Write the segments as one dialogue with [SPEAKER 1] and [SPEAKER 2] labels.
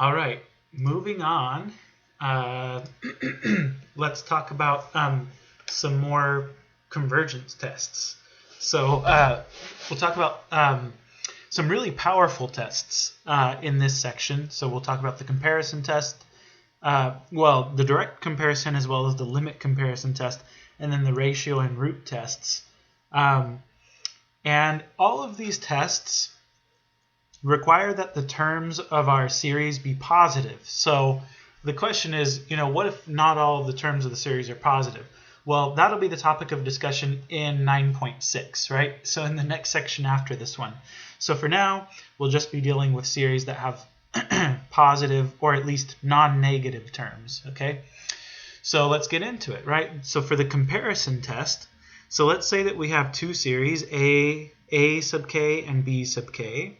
[SPEAKER 1] All right, moving on. Let's talk about some more convergence tests. So we'll talk about some really powerful tests in this section. So we'll talk about the comparison test, the direct comparison as well as the limit comparison test, and then the ratio and root tests. And all of these tests require that the terms of our series be positive. So the question is, what if not all of the terms of the series are positive? Well, that'll be the topic of discussion in 9.6, right? So in the next section after this one. So for now, we'll just be dealing with series that have positive or at least non-negative terms, okay? So let's get into it, right? So for the comparison test, so let's say that we have two series, A sub k and B sub k,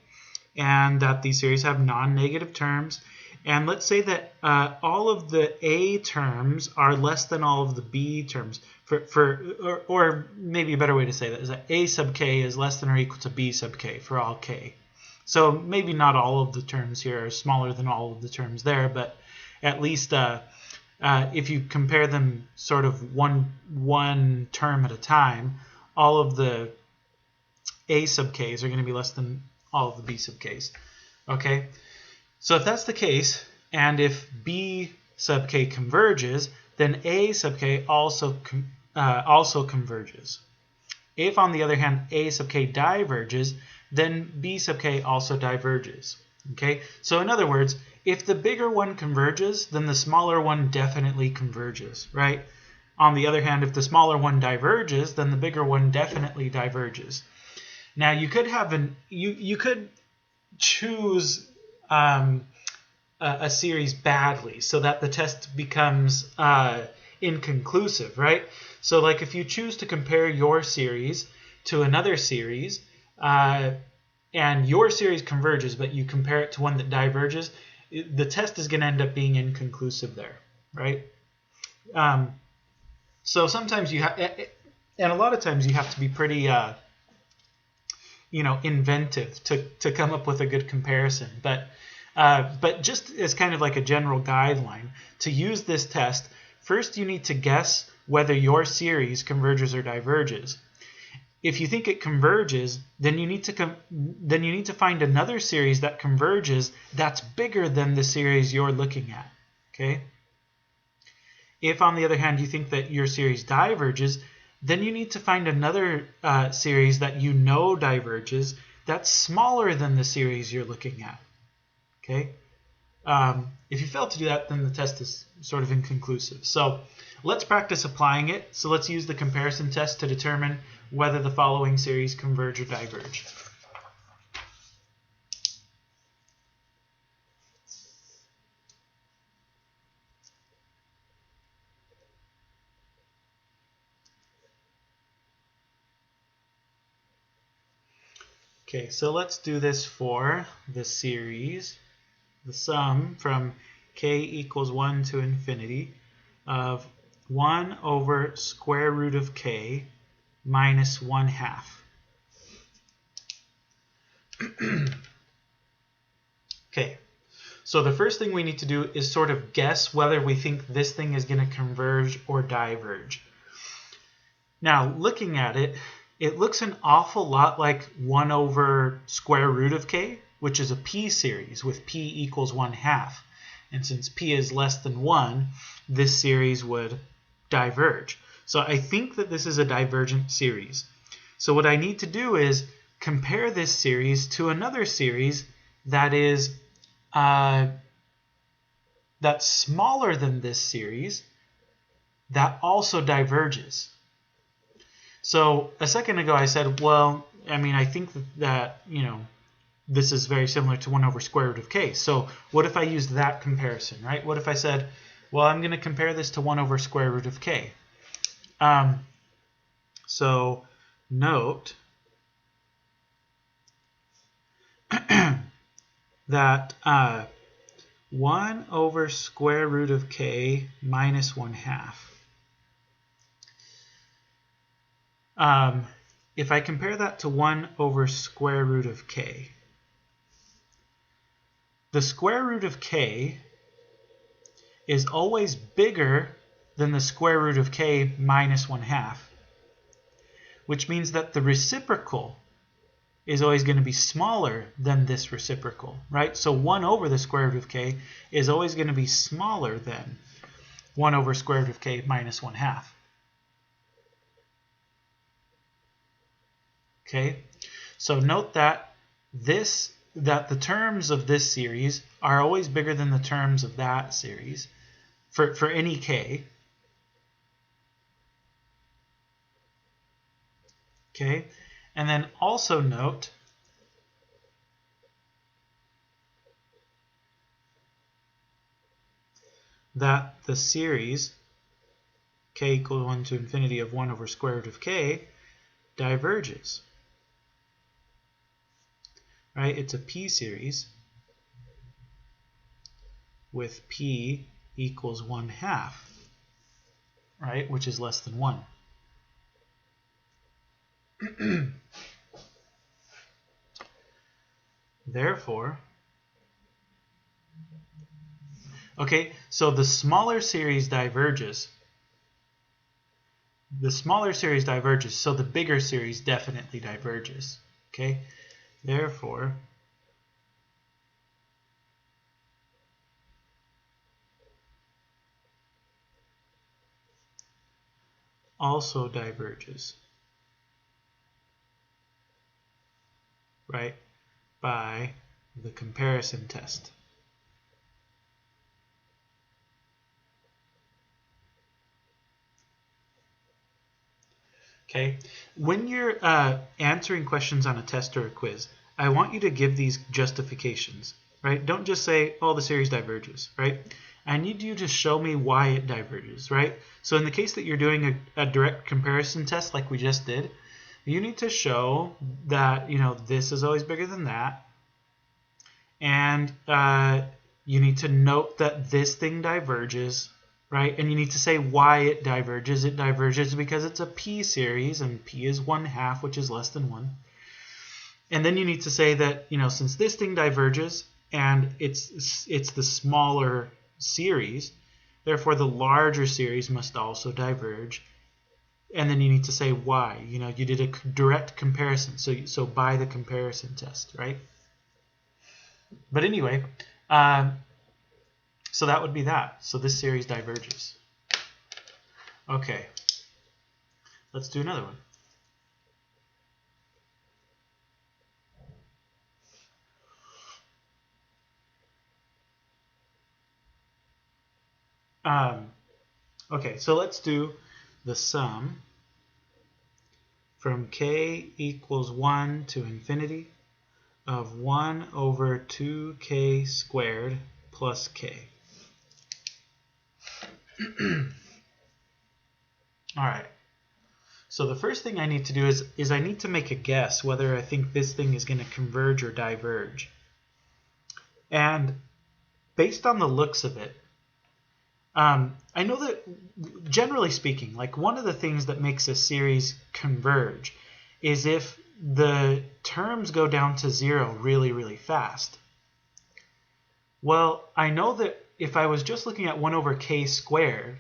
[SPEAKER 1] and that these series have non-negative terms. And let's say that all of the A terms are less than all of the B terms. Or maybe a better way to say that is that A sub k is less than or equal to B sub k for all k. So maybe not all of the terms here are smaller than all of the terms there, but at least if you compare them sort of one term at a time, all of the A sub k's are going to be less than all of the B sub k's. Okay, so if that's the case, and if B sub k converges, then A sub k also converges. If, on the other hand, A sub k diverges, then B sub k also diverges. Okay, so in other words, if the bigger one converges, then the smaller one definitely converges, right? On the other hand, if the smaller one diverges, then the bigger one definitely diverges. Now you could have you could choose a series badly so that the test becomes inconclusive, right? So like if you choose to compare your series to another series and your series converges, but you compare it to one that diverges, the test is going to end up being inconclusive there, right? So sometimes you have, and a lot of times you have to be pretty inventive to come up with a good comparison. But just as kind of like a general guideline, to use this test, first you need to guess whether your series converges or diverges. If you think it converges, then you need to find another series that converges that's bigger than the series you're looking at. Okay? If, on the other hand, you think that your series diverges, then you need to find another series that you know diverges that's smaller than the series you're looking at. Okay? If you fail to do that, then the test is sort of inconclusive. So let's practice applying it. So let's use the comparison test to determine whether the following series converge or diverge. Okay, so let's do this for the series, the sum from k equals 1 to infinity of 1 over square root of k minus 1/2. Okay, so the first thing we need to do is sort of guess whether we think this thing is going to converge or diverge. Now, looking at it, it looks an awful lot like 1 over square root of k, which is a p series with p equals 1/2. And since p is less than 1, this series would diverge. So I think that this is a divergent series. So what I need to do is compare this series to another series that is that's smaller than this series that also diverges. So a second ago I said, well, I mean, I think that this is very similar to 1 over square root of k. So what if I used that comparison, right? What if I said, well, I'm going to compare this to 1 over square root of k. So note that 1 over square root of k minus 1/2. If I compare that to 1 over square root of k, the square root of k is always bigger than the square root of k minus 1/2, which means that the reciprocal is always going to be smaller than this reciprocal, right? So 1 over the square root of k is always going to be smaller than 1 over square root of k minus 1/2. Okay, so note that the terms of this series are always bigger than the terms of that series for any k. Okay, and then also note that the series k equals 1 to infinity of 1 over square root of k diverges. Right? It's a p series with p equals 1/2, right? Which is less than 1. Therefore, okay, so the smaller series diverges. The smaller series diverges, so the bigger series definitely diverges. Okay, therefore, also diverges, right, by the comparison test. Okay, when you're answering questions on a test or a quiz, I want you to give these justifications, right? Don't just say, oh, the series diverges, right? I need you to show me why it diverges, right? So in the case that you're doing a direct comparison test like we just did, you need to show that, you know, this is always bigger than that. And you need to note that this thing diverges, right? And you need to say why it diverges. It diverges because it's a p series, and p is 1/2, which is less than 1. And then you need to say that, you know, since this thing diverges and it's the smaller series, therefore the larger series must also diverge. And then you need to say why. You know, you did a direct comparison, so by the comparison test, right? But anyway, so that would be that. So this series diverges. Okay, let's do another one. Okay, so let's do the sum from k equals 1 to infinity of 1 over 2k squared plus k. All right. So the first thing I need to do is I need to make a guess whether I think this thing is going to converge or diverge. And based on the looks of it, I know that generally speaking, like one of the things that makes a series converge is if the terms go down to 0 really, really fast. Well, I know that if I was just looking at 1 over k squared,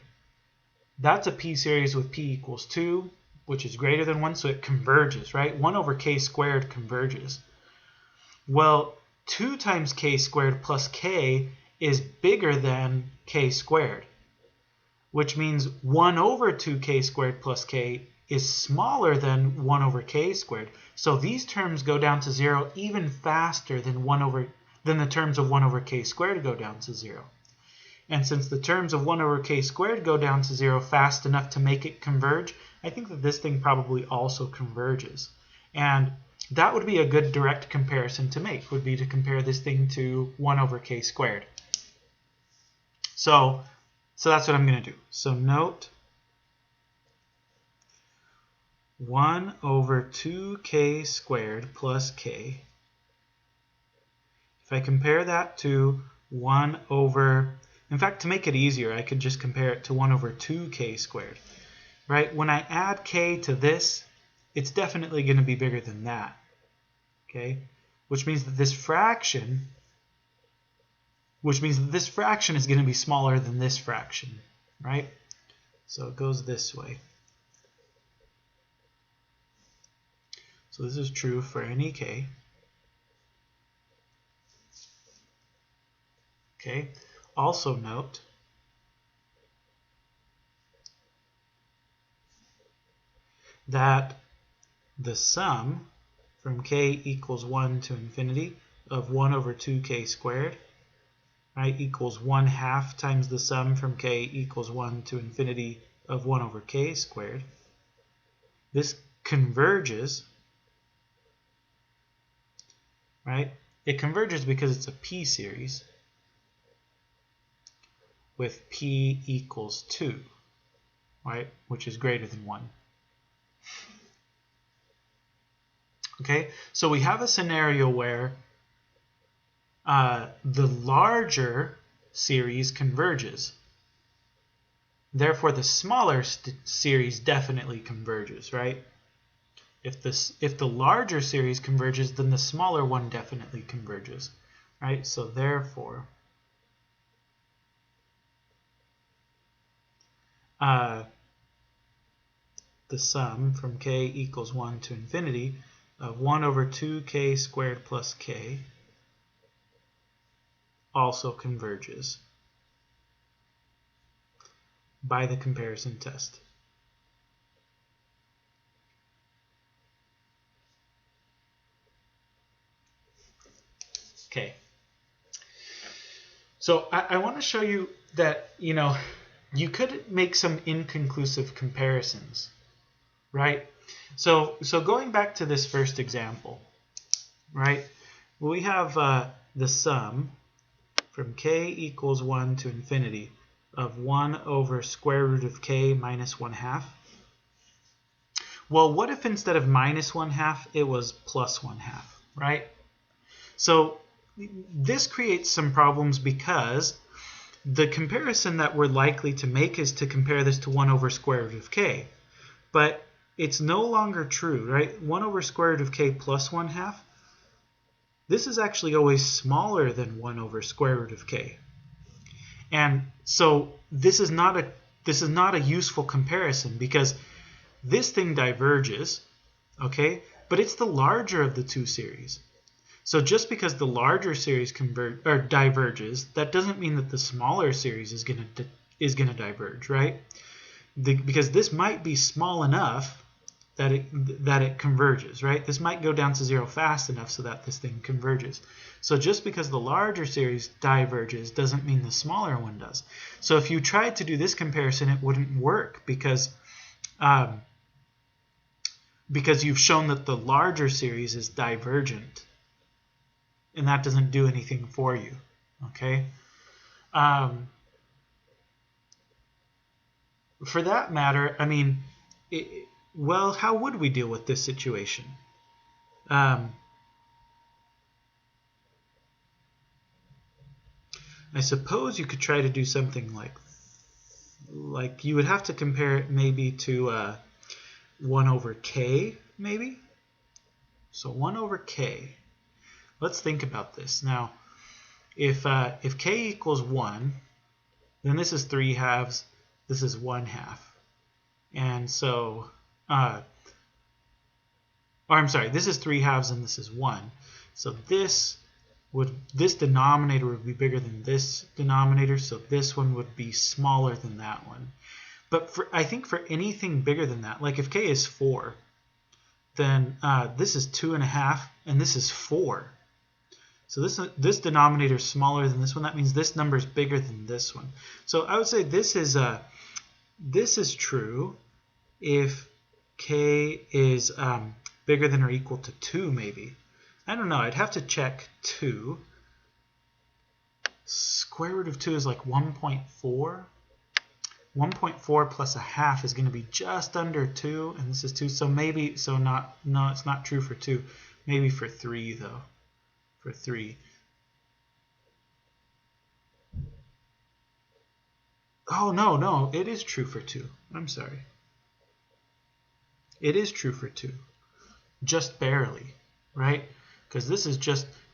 [SPEAKER 1] that's a p series with p equals 2, which is greater than 1, so it converges, right? 1 over k squared converges. Well, 2 times k squared plus k is bigger than k squared, which means 1 over 2k squared plus k is smaller than 1 over k squared. So these terms go down to 0 even faster than the terms of 1 over k squared go down to 0. And since the terms of 1 over k squared go down to 0 fast enough to make it converge, I think that this thing probably also converges. And that would be a good direct comparison to make, would be to compare this thing to 1 over k squared. So that's what I'm going to do. So note 1 over 2k squared plus k. If I compare that to 1 over, in fact, to make it easier, I could just compare it to 1 over 2k squared. Right? When I add k to this, it's definitely going to be bigger than that. Okay? Which means that this fraction which means that this fraction is going to be smaller than this fraction, right? So it goes this way. So this is true for any k. Okay. Also note that the sum from k equals 1 to infinity of 1 over 2k squared, right, equals 1/2 times the sum from k equals 1 to infinity of 1 over k squared. This converges, right? It converges because it's a p series with p equals 2, right, which is greater than 1. Okay, so we have a scenario where the larger series converges. Therefore, the smaller series definitely converges, right? If the larger series converges, then the smaller one definitely converges, right? So therefore, the sum from k equals 1 to infinity of 1 over 2k squared plus k also converges by the comparison test. Okay. So I want to show you that, you could make some inconclusive comparisons, right? So going back to this first example, right? We have the sum from k equals 1 to infinity of 1 over square root of k minus 1/2. Well, what if instead of minus 1/2 it was plus 1/2, right? So this creates some problems because the comparison that we're likely to make is to compare this to 1 over square root of k. But it's no longer true, right? 1 over square root of k plus 1/2, this is actually always smaller than 1 over square root of k. And so this is not a useful comparison because this thing diverges, okay? But it's the larger of the two series. So just because the larger series diverges, that doesn't mean that the smaller series is going to diverge, right? Because this might be small enough that it converges, right? This might go down to 0 fast enough so that this thing converges. So just because the larger series diverges doesn't mean the smaller one does. So if you tried to do this comparison, it wouldn't work because you've shown that the larger series is divergent. And that doesn't do anything for you, okay? For that matter, I mean, well, how would we deal with this situation? I suppose you could try to do something like you would have to compare it maybe to 1 over k, maybe? So 1 over k. Let's think about this. Now, if k equals 1, then this is 3/2, this is 1/2. And so, or I'm sorry, this is 3/2 and this is 1. So this denominator would be bigger than this denominator, so this one would be smaller than that one. But I think for anything bigger than that, like if k is 4, then this is 2.5 and this is 4. So this denominator is smaller than this one. That means this number is bigger than this one. So I would say this is true if k is bigger than or equal to 2, maybe. I don't know. I'd have to check 2. Square root of 2 is like 1.4. 1.4 plus 1/2 is going to be just under 2, and this is 2. So maybe, no, it's not true for 2. Maybe for 3, though. For 3. Oh, no, it is true for 2. I'm sorry. It is true for 2. Just barely, right? Because this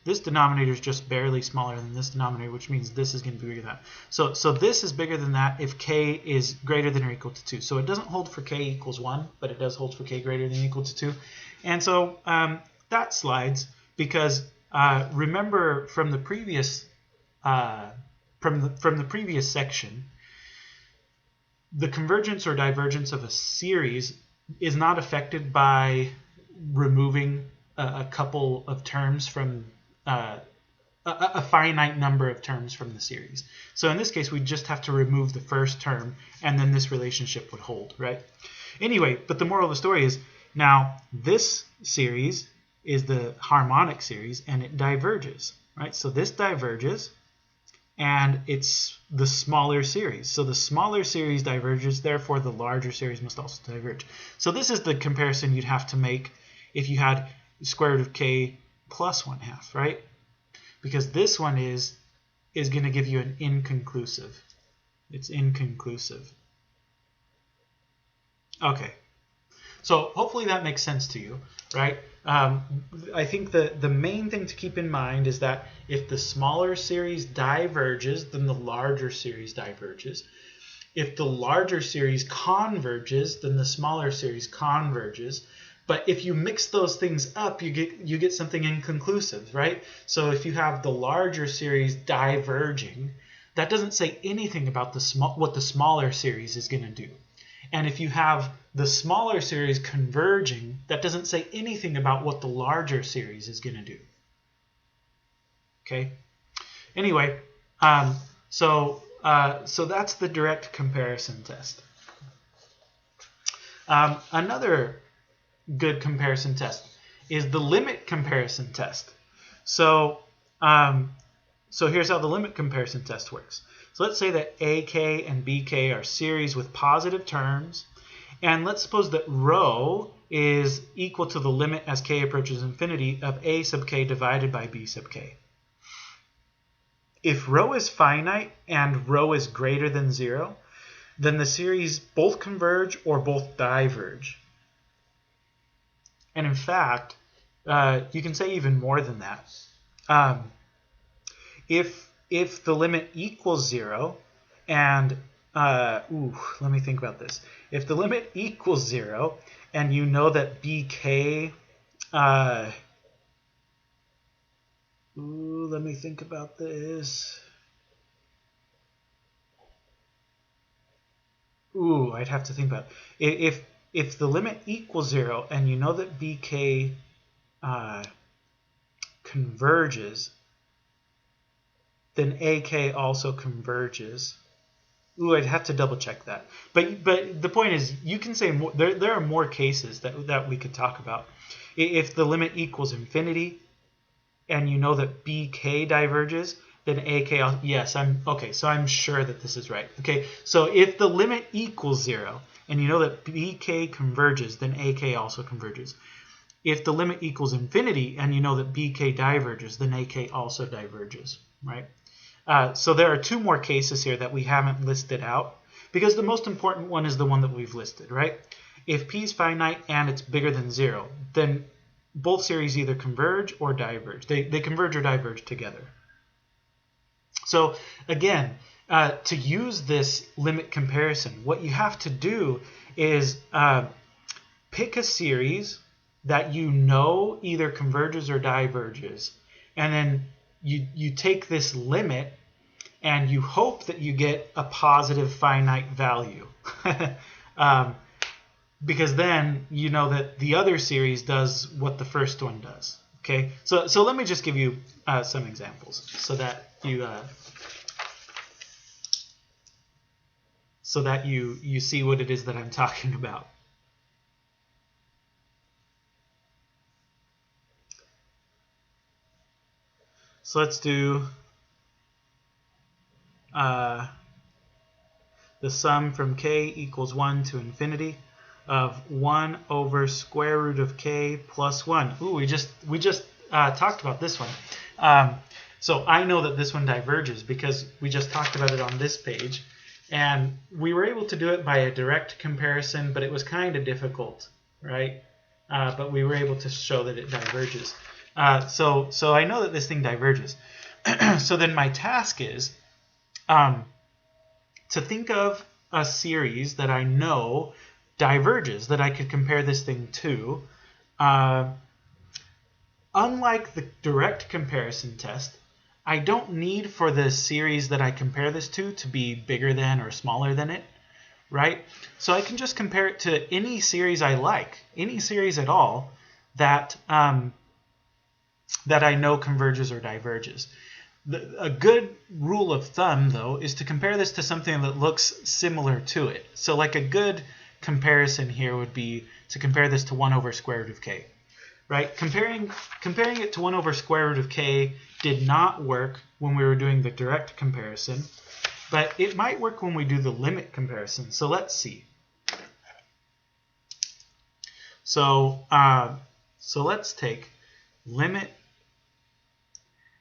[SPEAKER 1] This denominator is just barely smaller than this denominator, which means this is going to be bigger than that. So this is bigger than that if k is greater than or equal to 2. So it doesn't hold for k equals 1, but it does hold for k greater than or equal to 2. And so that slides because remember from the previous section, the convergence or divergence of a series is not affected by removing a couple of terms from a finite number of terms from the series. So in this case, we just have to remove the first term, and then this relationship would hold, right? Anyway, but the moral of the story is, now this series is the harmonic series, and it diverges, right? So this diverges, and it's the smaller series. So the smaller series diverges, therefore the larger series must also diverge. So this is the comparison you'd have to make if you had square root of k plus 1/2, right? Because this one is going to give you an inconclusive. It's inconclusive. Okay. So hopefully that makes sense to you, right? I think the main thing to keep in mind is that if the smaller series diverges, then the larger series diverges. If the larger series converges, then the smaller series converges. But if you mix those things up, you get something inconclusive, right? So if you have the larger series diverging, that doesn't say anything about what the smaller series is going to do. And if you have the smaller series converging, that doesn't say anything about what the larger series is going to do. Okay. Anyway, so that's the direct comparison test. Another good comparison test is the limit comparison test. So here's how the limit comparison test works. So let's say that AK and BK are series with positive terms, and let's suppose that rho is equal to the limit as k approaches infinity of a sub k divided by b sub k. If rho is finite and rho is greater than 0, then the series both converge or both diverge. And in fact, you can say even more than that. If the limit equals 0, and let me think about this. If the limit equals 0, and you know that bk, let me think about this. I'd have to think about it. If the limit equals 0, and you know that bk converges, then AK also converges. I'd have to double check that. But the point is, you can say more, there are more cases that we could talk about. If the limit equals infinity, and you know that BK diverges, then AK, yes, so I'm sure that this is right. Okay, so if the limit equals 0, and you know that BK converges, then AK also converges. If the limit equals infinity, and you know that BK diverges, then AK also diverges, right? So there are two more cases here that we haven't listed out, because the most important one is the one that we've listed, right? If P is finite and it's bigger than 0, then both series either converge or diverge. They converge or diverge together. So again, to use this limit comparison, what you have to do is pick a series that you know either converges or diverges, and then you take this limit and you hope that you get a positive finite value. Because then you know that the other series does what the first one does. Okay, so let me just give you some examples so that you see what it is that I'm talking about. So let's do the sum from k equals 1 to infinity of 1 over square root of k plus 1. We just talked about this one. So I know that this one diverges because we just talked about it on this page. And we were able to do it by a direct comparison, but it was kind of difficult, right? But we were able to show that it diverges. So I know that this thing diverges. So then my task is to think of a series that I know diverges, that I could compare this thing to. Unlike the direct comparison test, I don't need for the series that I compare this to be bigger than or smaller than it, right? So I can just compare it to any series I like, any series at all that that I know converges or diverges. A good rule of thumb, though, is to compare this to something that looks similar to it. So like a good comparison here would be to compare this to 1 over square root of k. Right? Comparing it to 1 over square root of k did not work when we were doing the direct comparison, but it might work when we do the limit comparison. So let's see. So let's take limit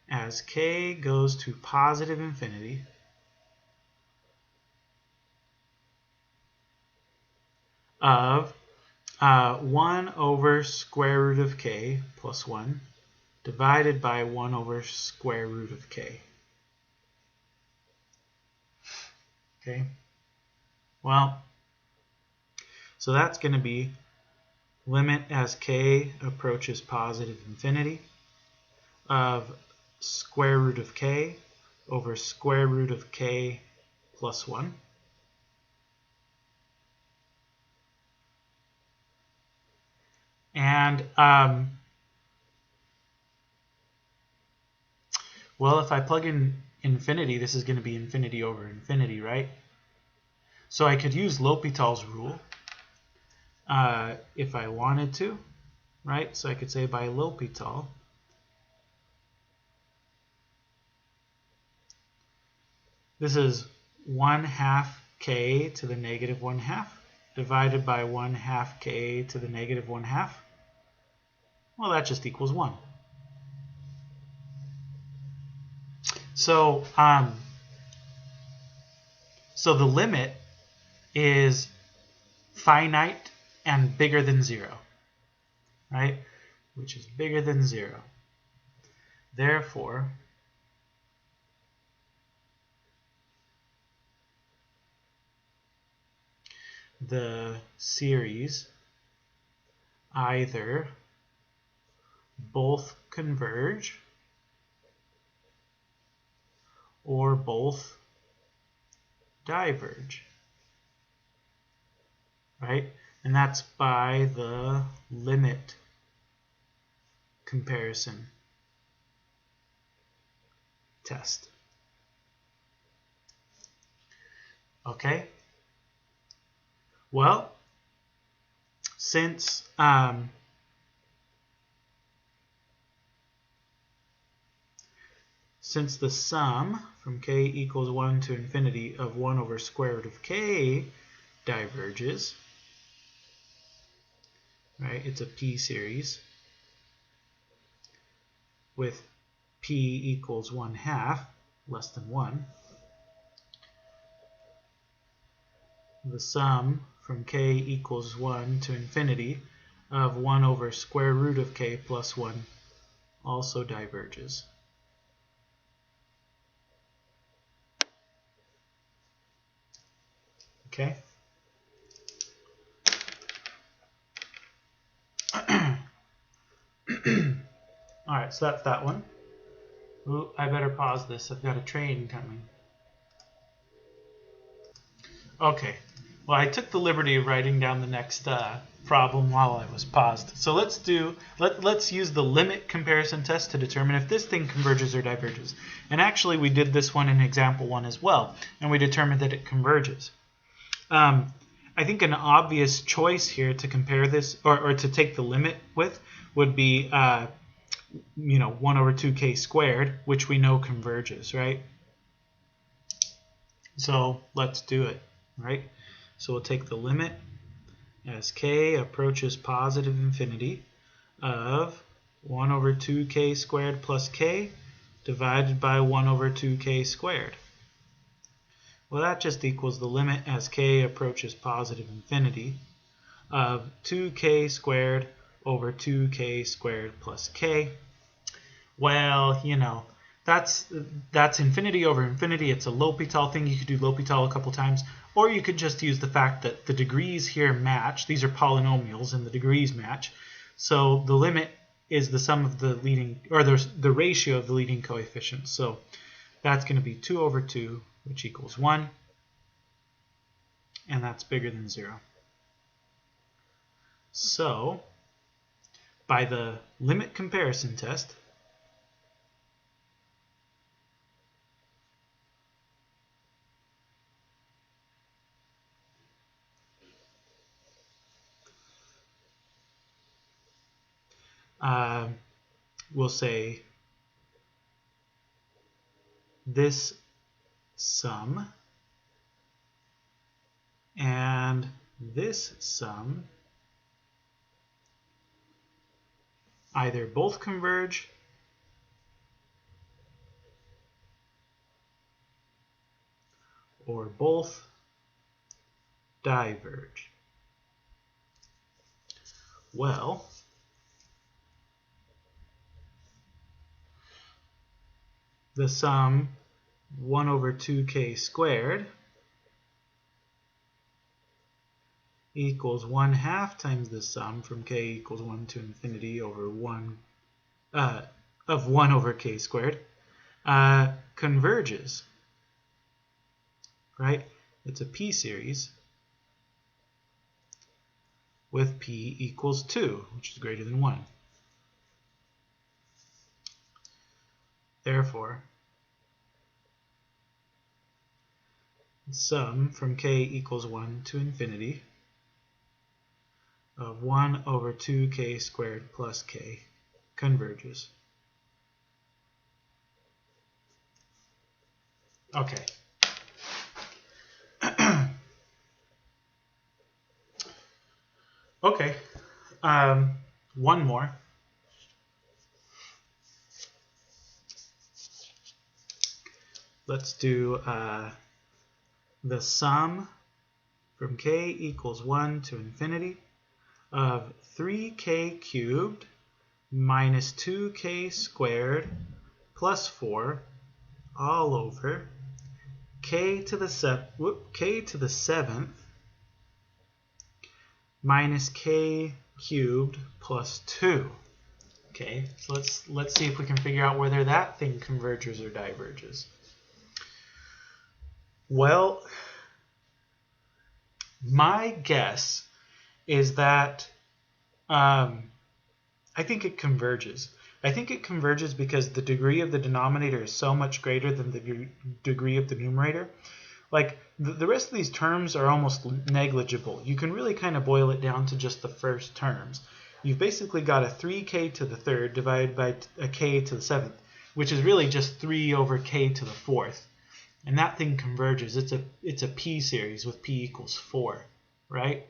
[SPEAKER 1] as k goes to positive infinity of 1 over square root of k plus 1 divided by 1 over square root of k. Okay, well, so that's going to be limit as k approaches positive infinity of square root of k over square root of k plus 1. And, well, if I plug in infinity, this is going to be infinity over infinity, right? So I could use L'Hopital's rule if I wanted to, right? So I could say by L'Hopital, this is 1/2 k to the negative 1/2 divided by 1/2 k to the negative 1/2. Well, that just equals 1. So, so the limit is finite and bigger than 0, right? Which is bigger than 0. Therefore, the series either both converge or both diverge, right? And that's by the limit comparison test. Okay? Well, since the sum from k equals 1 to infinity of 1 over square root of k diverges, right? It's a p series with p equals 1/2 less than 1. The sum from k equals 1 to infinity of 1 over square root of k plus 1 also diverges. Okay? Alright, so that's that one. Ooh, I better pause this. I've got a train coming. Okay, well, I took the liberty of writing down the next problem while I was paused. So let's use the limit comparison test to determine if this thing converges or diverges. And actually, we did this one in example 1 as well, and we determined that it converges. I think an obvious choice here to compare this, or to take the limit with, would be 1 over 2k squared, which we know converges, right? So let's do it, right? So we'll take the limit as k approaches positive infinity of 1 over 2k squared plus k divided by 1 over 2k squared. Well, that just equals the limit as k approaches positive infinity of 2k squared over 2k squared plus k. Well, you know, that's infinity over infinity. It's a L'Hopital thing. You could do L'Hopital a couple times, or you could just use the fact that the degrees here match. These are polynomials, and the degrees match. So the limit is the sum of the leading, or the ratio of the leading coefficients. So that's going to be 2 over 2, which equals 1, and that's bigger than 0. So by the limit comparison test, we'll say this sum and this sum either both converge or both diverge. Well, the sum 1 over 2k squared equals 1/2 times the sum from k equals 1 to infinity over 1 of 1 over k squared converges, right? It's a p-series with p equals 2, which is greater than 1. Therefore, the sum from k equals 1 to infinity of 1 over 2k squared plus k converges. Okay. Okay. One more. Let's do the sum from k equals 1 to infinity of 3k cubed minus 2k squared plus 4 all over k to the 7th minus k cubed plus 2. Okay, so let's see if we can figure out whether that thing converges or diverges. Well, my guess is that I think it converges. I think it converges because the degree of the denominator is so much greater than the degree of the numerator. Like, the rest of these terms are almost negligible. You can really kind of boil it down to just the first terms. You've basically got a 3k to the 3rd divided by a k to the 7th, which is really just 3 over k to the 4th. And that thing converges. It's a p-series with p equals 4, right?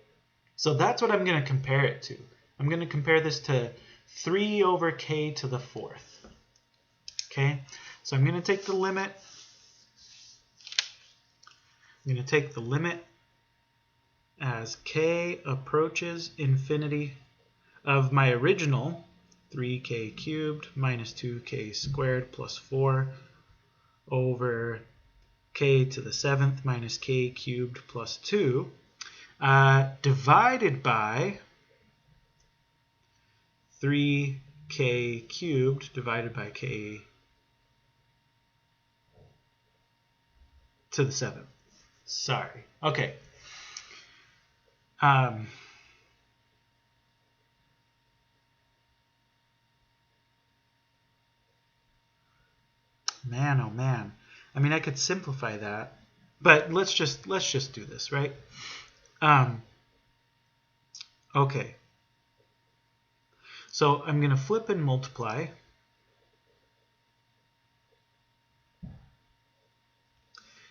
[SPEAKER 1] So that's what I'm going to compare it to. I'm going to compare this to 3 over k to the 4th. Okay, so I'm going to take the limit. I'm going to take the limit as k approaches infinity of my original 3k cubed minus 2k squared plus 4 over k to the 7th minus k cubed plus 2 divided by 3k cubed divided by k to the 7th. Sorry. Okay. Man, oh man. I mean, I could simplify that, but let's just do this, right? Okay. So I'm going to flip and multiply.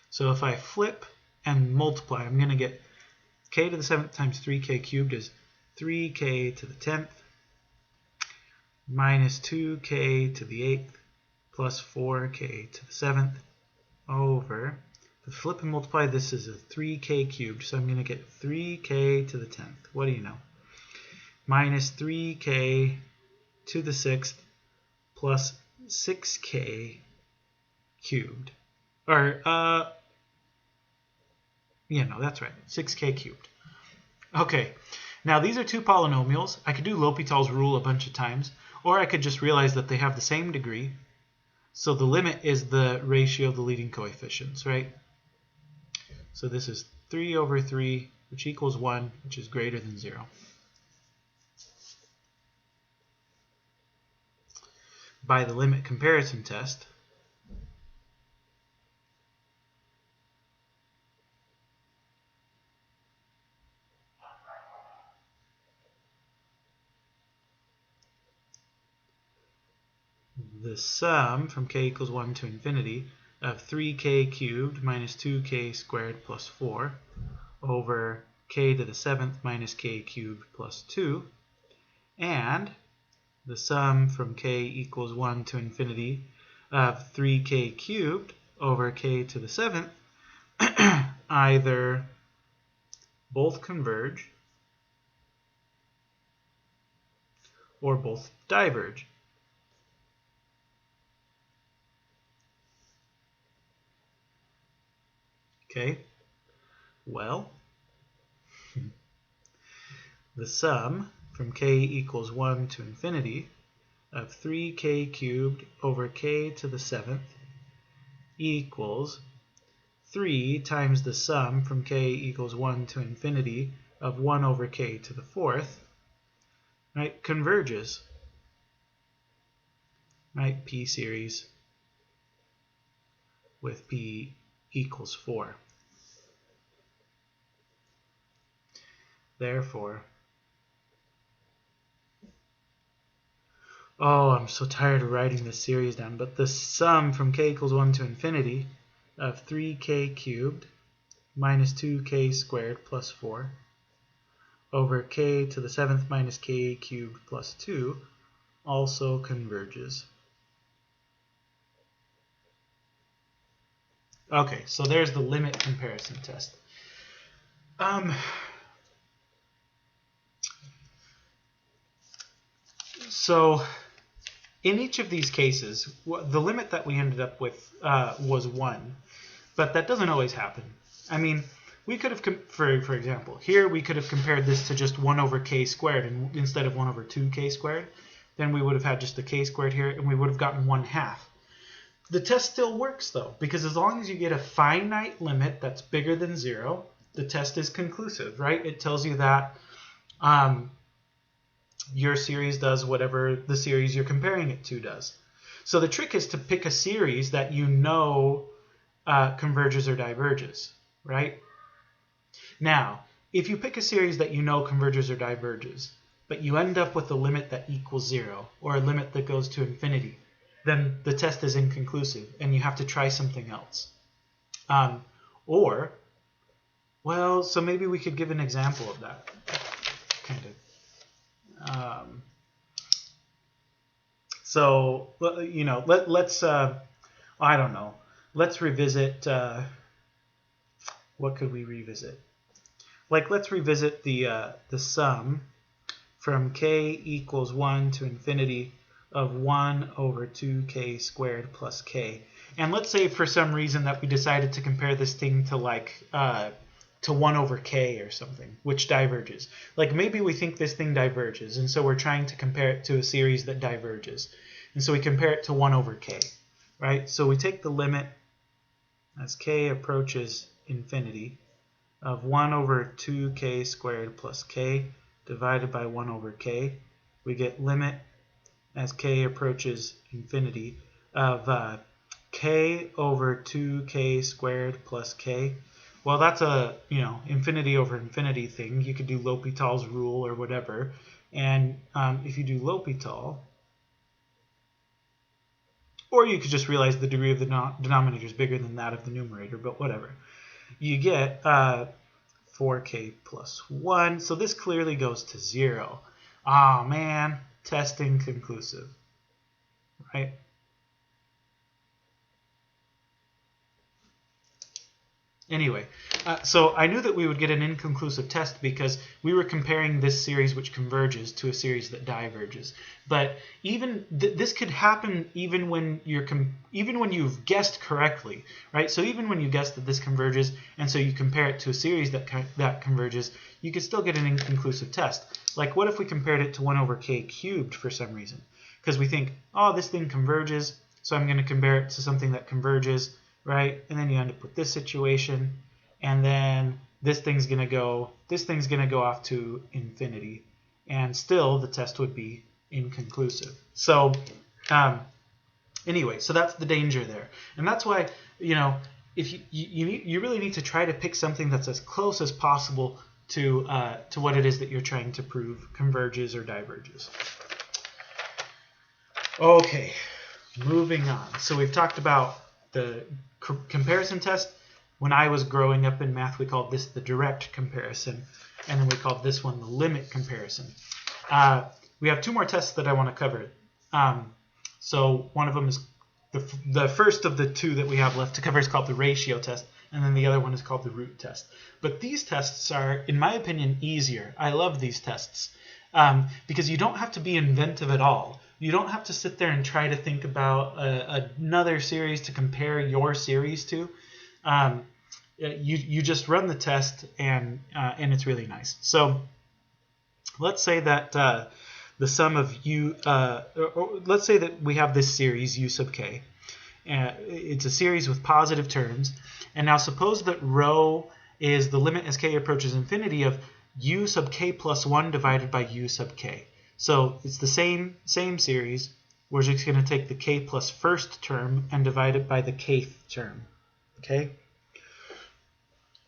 [SPEAKER 1] So if I flip and multiply, I'm going to get k to the 7th times 3k cubed is 3k to the 10th minus 2k to the 8th plus 4k to the 7th over, if I flip and multiply, this is a 3k cubed, so I'm going to get 3k to the 10th. What do you know? Minus 3k to the 6th plus 6k cubed. Or, yeah, no, that's right, 6k cubed. Okay, now these are two polynomials. I could do L'Hopital's rule a bunch of times, or I could just realize that they have the same degree. So the limit is the ratio of the leading coefficients, right? So this is 3 over 3, which equals 1, which is greater than 0. By the limit comparison test, the sum from k equals 1 to infinity of 3k cubed minus 2k squared plus 4 over k to the 7th minus k cubed plus 2, and the sum from k equals 1 to infinity of 3k cubed over k to the 7th either both converge or both diverge. Okay, well, the sum from k equals 1 to infinity of 3k cubed over k to the 7th equals 3 times the sum from k equals 1 to infinity of 1 over k to the 4th, right, converges, right, p series with p equals 4. Therefore, oh, I'm so tired of writing this series down, but the sum from k equals 1 to infinity of 3k cubed minus 2k squared plus 4 over k to the 7th minus k cubed plus 2 also converges. Okay, so there's the limit comparison test. So in each of these cases, the limit that we ended up with was 1, but that doesn't always happen. I mean, we could have, for example, here we could have compared this to just 1 over k squared and instead of 1 over 2k squared. Then we would have had just the k squared here, and we would have gotten 1/2. The test still works, though, because as long as you get a finite limit that's bigger than 0, the test is conclusive, right? It tells you that your series does whatever the series you're comparing it to does. So the trick is to pick a series that you know converges or diverges, right? Now, if you pick a series that you know converges or diverges, but you end up with a limit that equals 0 or a limit that goes to infinity, then the test is inconclusive and you have to try something else. Or, well, so maybe we could give an example of that, kind of. So, you know, let's, I don't know, let's revisit, what could we revisit? Like, let's revisit the sum from k equals 1 to infinity of 1 over 2k squared plus k. And let's say for some reason that we decided to compare this thing to like to 1 over k or something, which diverges. Like maybe we think this thing diverges, and so we're trying to compare it to a series that diverges. And so we compare it to 1 over k, right? So we take the limit as k approaches infinity of 1 over 2k squared plus k divided by 1 over k. We get limit as k approaches infinity of k over 2k squared plus k. Well, that's a, you know, infinity over infinity thing. You could do L'Hopital's rule or whatever. And if you do L'Hopital, or you could just realize the degree of the denominator is bigger than that of the numerator, but whatever. You get 4k plus 1. So this clearly goes to 0. Oh, man. Test inconclusive. Right? Anyway, so I knew that we would get an inconclusive test because we were comparing this series which converges to a series that diverges. But even this could happen even when you've guessed correctly, right? So even when you guess that this converges, and so you compare it to a series that converges, you could still get an inconclusive test. Like, what if we compared it to 1 over k cubed for some reason? Because we think, oh, this thing converges, so I'm going to compare it to something that converges, right? And then you end up with this situation, and then this thing's going to go off to infinity, and still the test would be inconclusive. So anyway, so that's the danger there, and that's why, if you really need to try to pick something that's as close as possible to what it is that you're trying to prove converges or diverges. Okay, moving on. So we've talked about the comparison test. When I was growing up in math, we called this the direct comparison, and then we called this one the limit comparison. We have 2 more tests that I want to cover. So one of them is the first of the 2 that we have left to cover is called the ratio test, and then the other one is called the root test. But these tests are, in my opinion, easier. I love these tests because you don't have to be inventive at all. You don't have to sit there and try to think about another series to compare your series to. You just run the test, and it's really nice. So let's say that the sum of u, or let's say that we have this series u sub k. It's a series with positive terms, and now suppose that rho is the limit as k approaches infinity of u sub k plus 1 divided by u sub k. So it's the same series. We're just going to take the k plus first term and divide it by the kth term. Okay?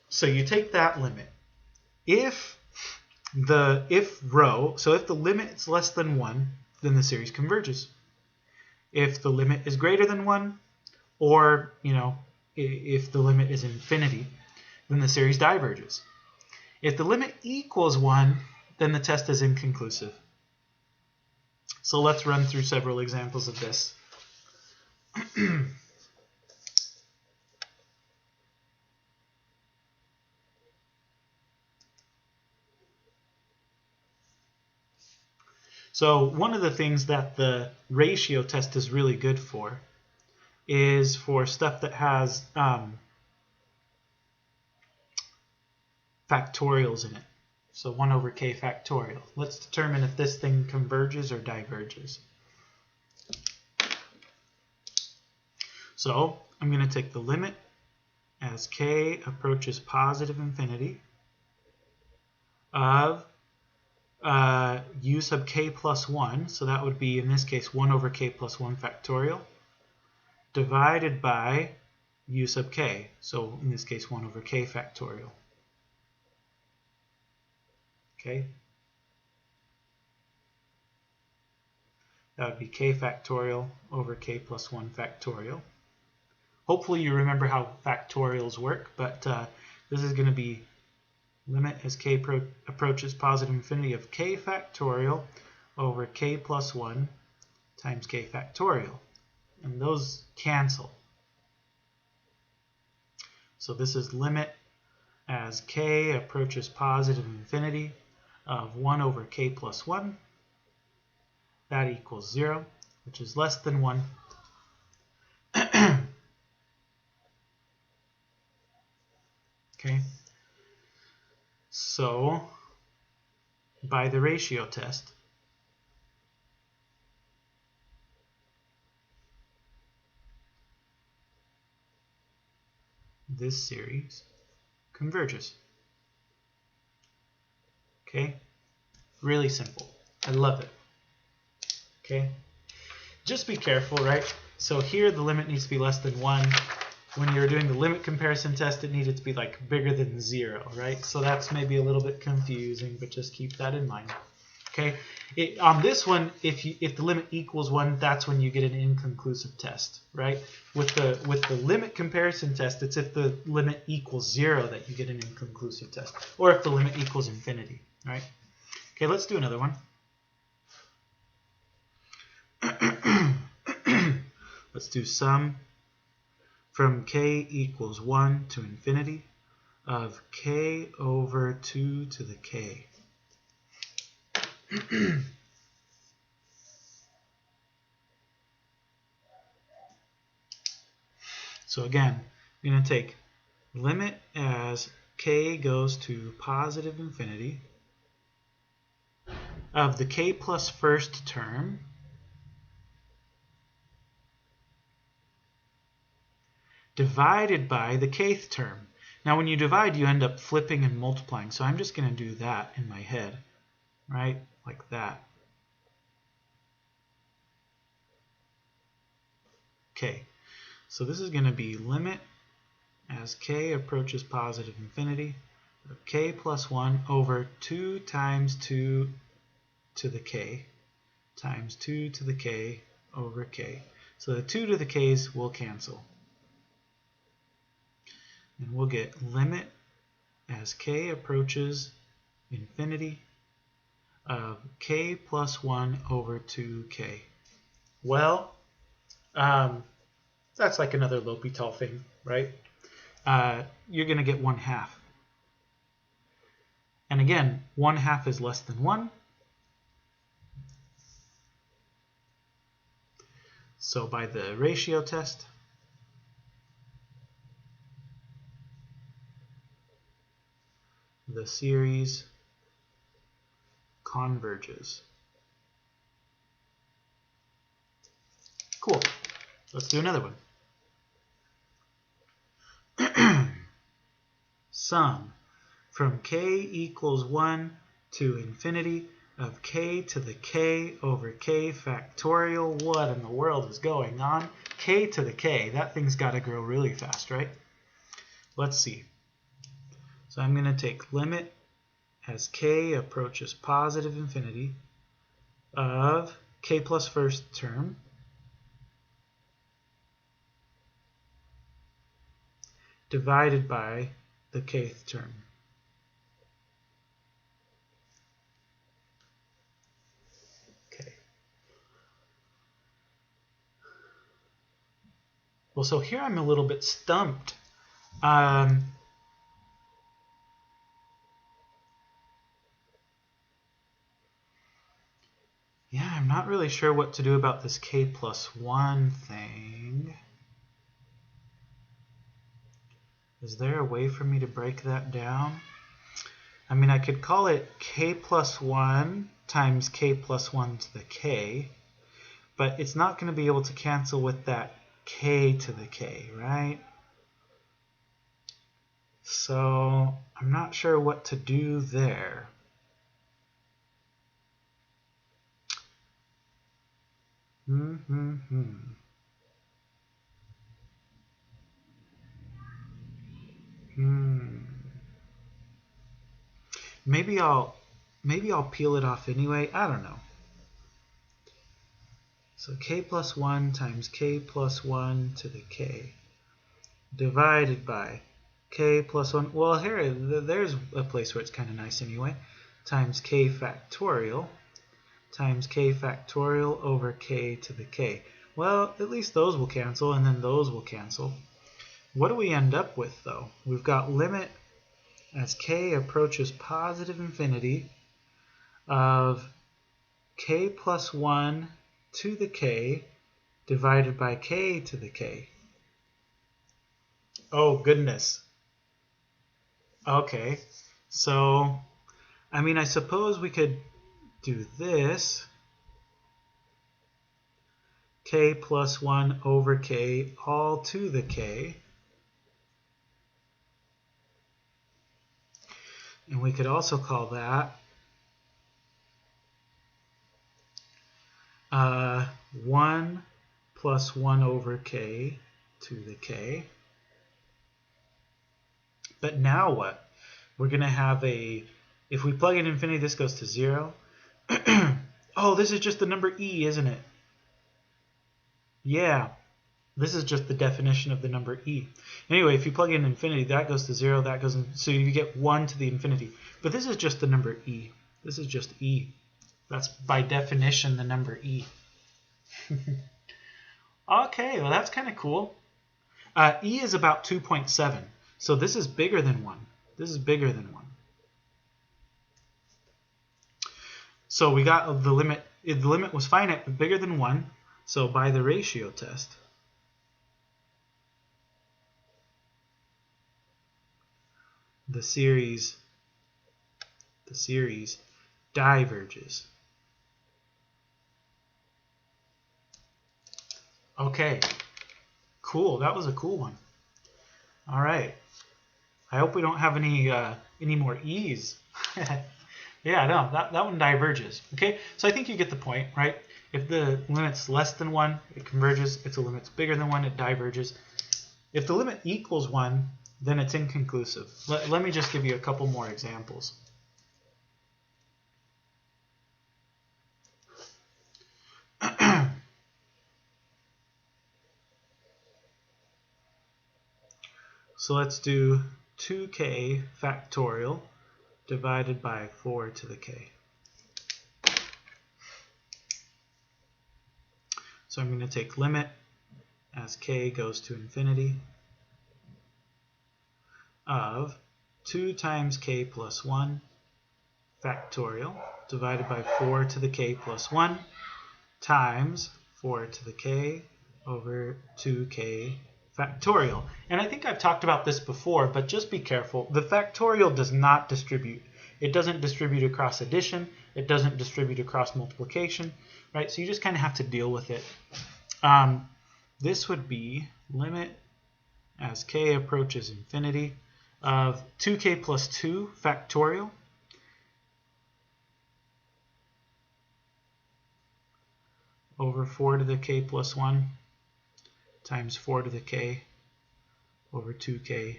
[SPEAKER 1] So you take that limit. If the limit is less than 1, then the series converges. If the limit is greater than 1, or if the limit is infinity, then the series diverges. If the limit equals 1, then the test is inconclusive. So let's run through several examples of this. So one of the things that the ratio test is really good for is for stuff that has factorials in it. So 1 over k factorial. Let's determine if this thing converges or diverges. So I'm going to take the limit as k approaches positive infinity of u sub k plus 1, so that would be in this case 1 over k plus 1 factorial, divided by u sub k, so in this case 1 over k factorial. Okay? That would be k factorial over k plus 1 factorial. Hopefully you remember how factorials work, but this is going to be limit as k approaches positive infinity of k factorial over k plus 1 times k factorial. And those cancel. So this is limit as k approaches positive infinity of 1 over k plus 1. That equals 0, which is less than 1. Okay. So, by the ratio test, this series converges. Okay? Really simple. I love it. Okay? Just be careful, right? So here the limit needs to be less than 1. When you're doing the limit comparison test, it needed to be like bigger than 0, right? So that's maybe a little bit confusing, but just keep that in mind. Okay? On this one, if the limit equals 1, that's when you get an inconclusive test, right? With the limit comparison test, it's if the limit equals 0 that you get an inconclusive test, or if the limit equals infinity, right? Okay, let's do another one. Let's do sum from k equals 1 to infinity of k over 2 to the k. So again, I'm going to take limit as k goes to positive infinity of the k plus first term divided by the kth term. Now when you divide, you end up flipping and multiplying. So I'm just going to do that in my head, right? Like that. Okay, so this is going to be limit as k approaches positive infinity of k plus 1 over 2 times 2 to the k times 2 to the k over k. So the 2 to the k's will cancel. And we'll get limit as k approaches infinity of k plus 1 over 2k. Well, that's like another L'Hopital thing, right? You're going to get 1/2. And again, 1/2 is less than 1. So by the ratio test, the series converges. Cool. Let's do another one. Sum from k equals 1 to infinity of k to the k over k factorial. What in the world is going on? K to the k. That thing's got to grow really fast, right? Let's see. So I'm going to take limit as k approaches positive infinity of k plus first term divided by the kth term. Okay. Well, so here I'm a little bit stumped. Yeah, I'm not really sure what to do about this k plus 1 thing. Is there a way for me to break that down? I mean, I could call it k plus 1 times k plus 1 to the k, but it's not going to be able to cancel with that k to the k, right? So I'm not sure what to do there. Maybe I'll peel it off anyway. I don't know. So k plus 1 times k plus 1 to the k divided by k plus 1. Well, here, there's a place where it's kind of nice anyway. Times k factorial over k to the k. Well, at least those will cancel, and then those will cancel. What do we end up with, though? We've got limit as k approaches positive infinity of k plus 1 to the k divided by k to the k. Oh, goodness. Okay, so, I mean, I suppose we could do this. K plus 1 over k all to the k. And we could also call that 1 plus 1 over k to the k. But now what? We're going to have if we plug in infinity, this goes to 0. Oh, this is just the number e, isn't it? Yeah, this is just the definition of the number e. Anyway, if you plug in infinity, that goes to 0, that goes in, so you get 1 to the infinity. But this is just the number e. This is just e. That's by definition the number e. Okay, well that's kind of cool. E is about 2.7. So this is bigger than 1. This is bigger than 1. So we got the limit. The limit was finite, but bigger than 1. So by the ratio test, the series diverges. Okay, cool. That was a cool one. All right. I hope we don't have any more E's. Yeah, no, that one diverges. Okay, so I think you get the point, right? If the limit's less than 1, it converges. If the limit's bigger than 1, it diverges. If the limit equals 1, then it's inconclusive. Let me just give you a couple more examples. So let's do 2k factorial divided by 4 to the k. So I'm going to take limit as k goes to infinity of 2 times k plus 1 factorial divided by 4 to the k plus 1 times 4 to the k over 2k factorial. And I think I've talked about this before, but just be careful. The factorial does not distribute. It doesn't distribute across addition. It doesn't distribute across multiplication, right? So you just kind of have to deal with it. This would be limit as k approaches infinity of 2k plus 2 factorial over 4 to the k plus 1 times 4 to the k over 2k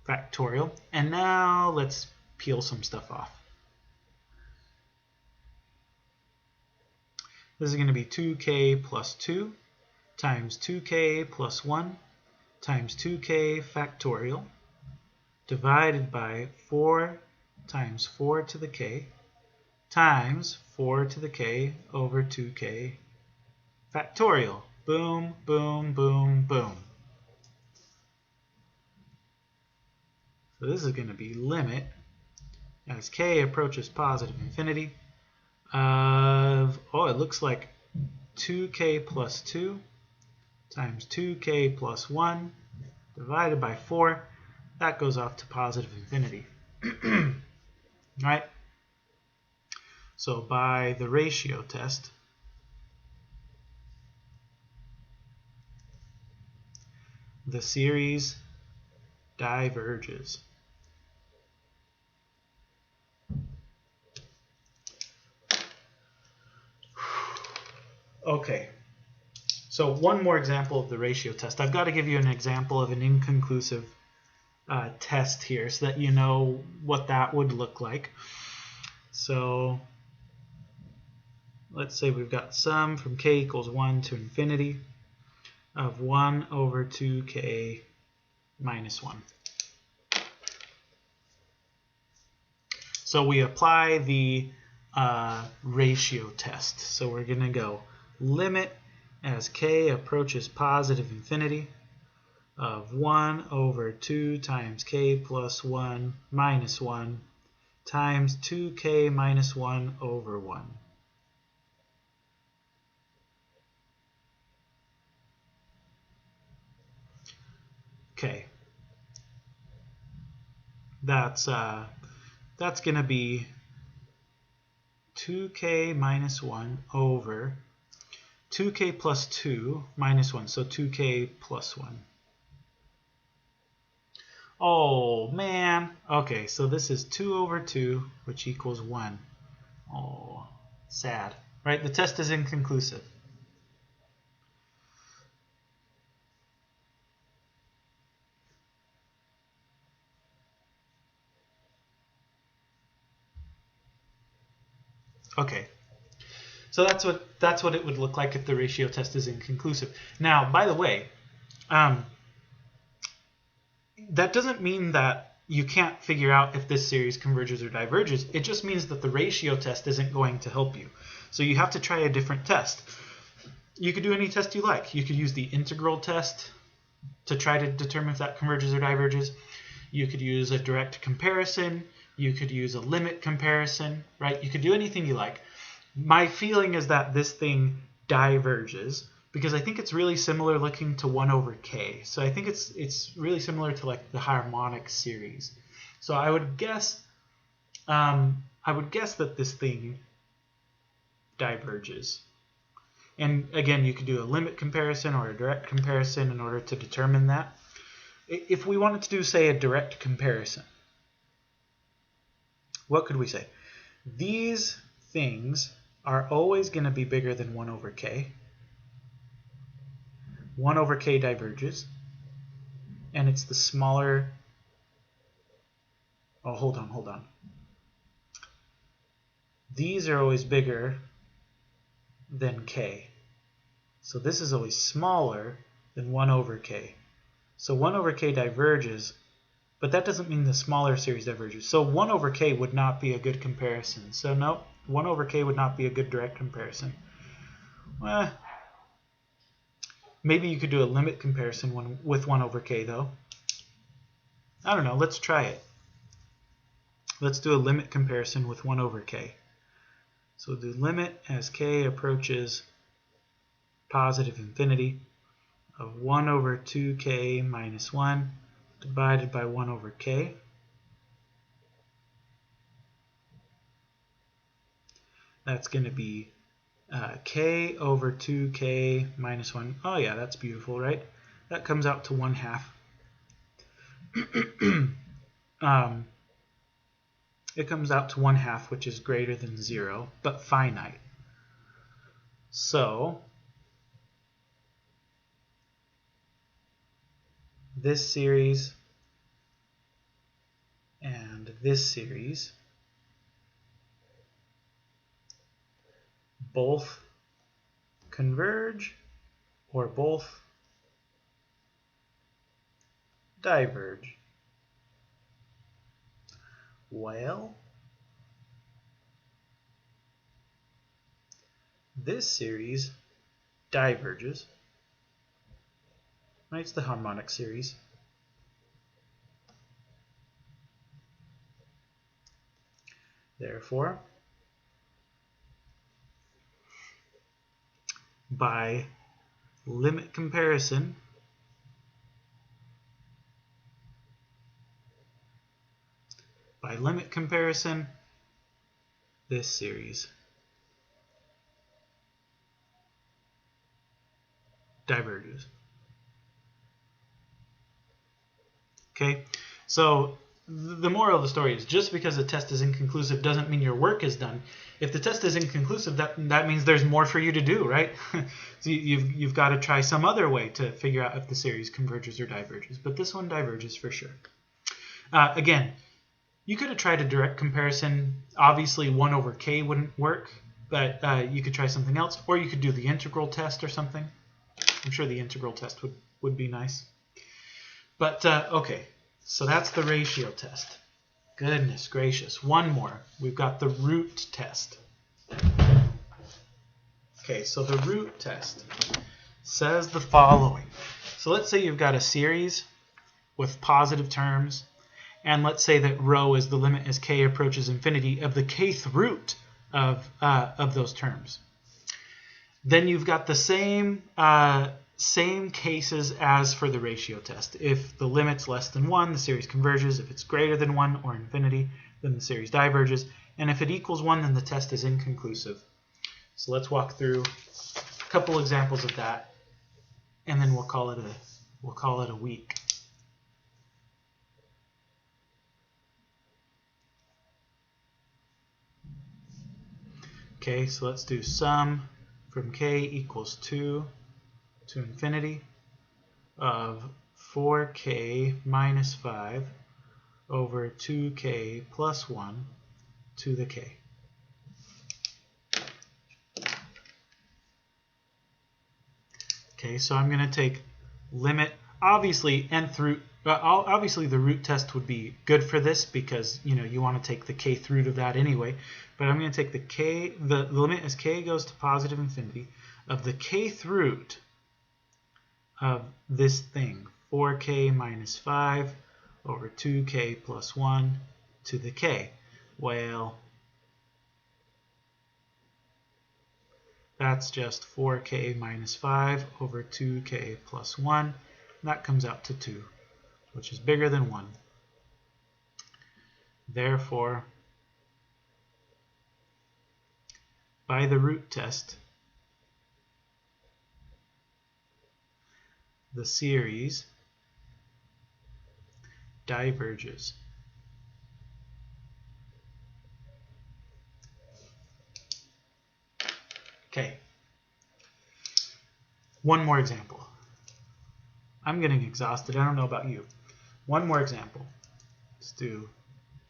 [SPEAKER 1] factorial. And now let's peel some stuff off. This is going to be 2k plus 2 times 2k plus 1 times 2k factorial divided by 4 times 4 to the k times 4 to the k over 2k factorial. Boom, boom, boom, boom. So this is going to be limit as k approaches positive infinity of, it looks like 2k plus 2 times 2k plus 1 divided by 4. That goes off to positive infinity. Right? So by the ratio test, the series diverges. Okay, so one more example of the ratio test. I've got to give you an example of an inconclusive test here so that you know what that would look like. So let's say we've got sum from k equals 1 to infinity of 1 over 2k minus 1. So we apply the ratio test. So we're going to go limit as k approaches positive infinity of 1 over 2 times k plus 1 minus 1 times 2k minus 1 over 1. Okay, that's going to be 2k minus 1 over 2k plus 2 minus 1, so 2k plus 1. Oh, man. Okay, so this is 2 over 2, which equals 1. Oh, sad. Right, the test is inconclusive. Okay, so that's what it would look like if the ratio test is inconclusive. Now, by the way, that doesn't mean that you can't figure out if this series converges or diverges. It just means that the ratio test isn't going to help you. So you have to try a different test. You could do any test you like. You could use the integral test. to try to determine if that converges or diverges. You could use a direct comparison. You could use a limit comparison, right? You could do anything you like. My feeling is that this thing diverges because I think it's really similar looking to 1 over k. So I think it's really similar to like the harmonic series. So I would guess that this thing diverges. And again, you could do a limit comparison or a direct comparison in order to determine that. If we wanted to do, say, a direct comparison, what could we say? These things are always going to be bigger than 1 over k. 1 over k diverges, and it's the smaller... Oh, hold on. These are always bigger than k. So this is always smaller than 1 over k. So 1 over k diverges, but that doesn't mean the smaller series diverges. So 1 over k would not be a good comparison. So no, 1 over k would not be a good direct comparison. Well, maybe you could do a limit comparison with 1 over k though. I don't know, let's try it. Let's do a limit comparison with 1 over k. So the limit as k approaches positive infinity of 1 over 2k minus 1 divided by 1 over k. That's going to be k over 2k minus 1. Oh yeah, that's beautiful, right? That comes out to 1/2. It comes out to 1/2, which is greater than 0, but finite. So this series and this series both converge or both diverge. Well, this series diverges. Right, it's the harmonic series. Therefore, by limit comparison, this series diverges. Okay, so the moral of the story is just because a test is inconclusive doesn't mean your work is done. If the test is inconclusive, that means there's more for you to do, right? So you've got to try some other way to figure out if the series converges or diverges, but this one diverges for sure. Again, you could have tried a direct comparison. Obviously 1 over k wouldn't work, but you could try something else, or you could do the integral test or something. I'm sure the integral test would be nice. But okay, so that's the ratio test. Goodness gracious, one more. We've got the root test. Okay, so the root test says the following. So let's say you've got a series with positive terms, and let's say that rho is the limit as k approaches infinity of the kth root of those terms. Then you've got the same cases as for the ratio test. If the limit's less than 1, the series converges. If it's greater than 1 or infinity, then the series diverges. And if it equals 1, then the test is inconclusive. So let's walk through a couple examples of that, and then we'll call it a week. Okay, so let's do sum from k equals 2 to infinity of 4k minus 5 over 2k plus 1 to the k. Okay, so I'm going to take limit. Obviously, nth root. Obviously, the root test would be good for this because you want to take the kth root of that anyway. But I'm going to take the limit as k goes to positive infinity of the kth root of this thing, 4k minus 5 over 2k plus 1 to the k. Well, that's just 4k minus 5 over 2k plus 1. That comes out to 2, which is bigger than 1. Therefore, by the root test, the series diverges. Okay. One more example. I'm getting exhausted. I don't know about you. One more example. Let's do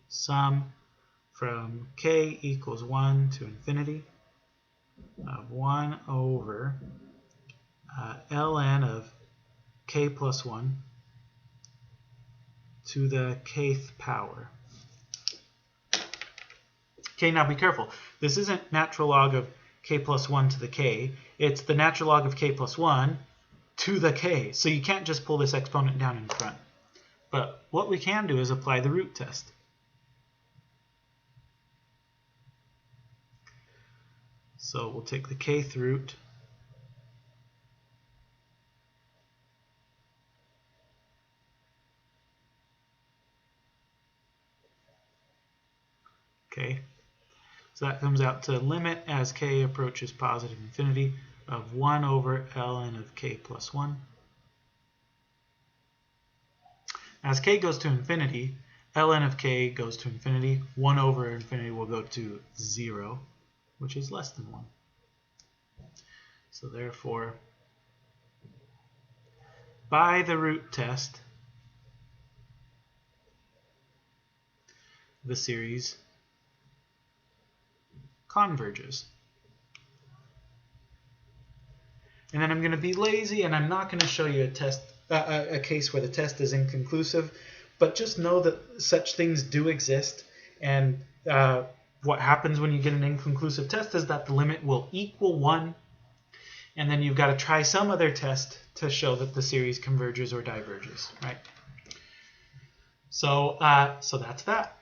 [SPEAKER 1] sum from k equals 1 to infinity of 1 over ln of k plus 1 to the kth power. Okay, now be careful. This isn't natural log of k plus 1 to the k. It's the natural log of k plus 1 to the k. So you can't just pull this exponent down in front. But what we can do is apply the root test. So we'll take the kth root, okay, so that comes out to limit as k approaches positive infinity of 1 over ln of k plus 1. As k goes to infinity, ln of k goes to infinity. 1 over infinity will go to 0, which is less than 1. So therefore, by the root test, the series converges. And then I'm going to be lazy and I'm not going to show you a case where the test is inconclusive, but just know that such things do exist. And what happens when you get an inconclusive test is that the limit will equal 1, and then you've got to try some other test to show that the series converges or diverges, right? So that's that.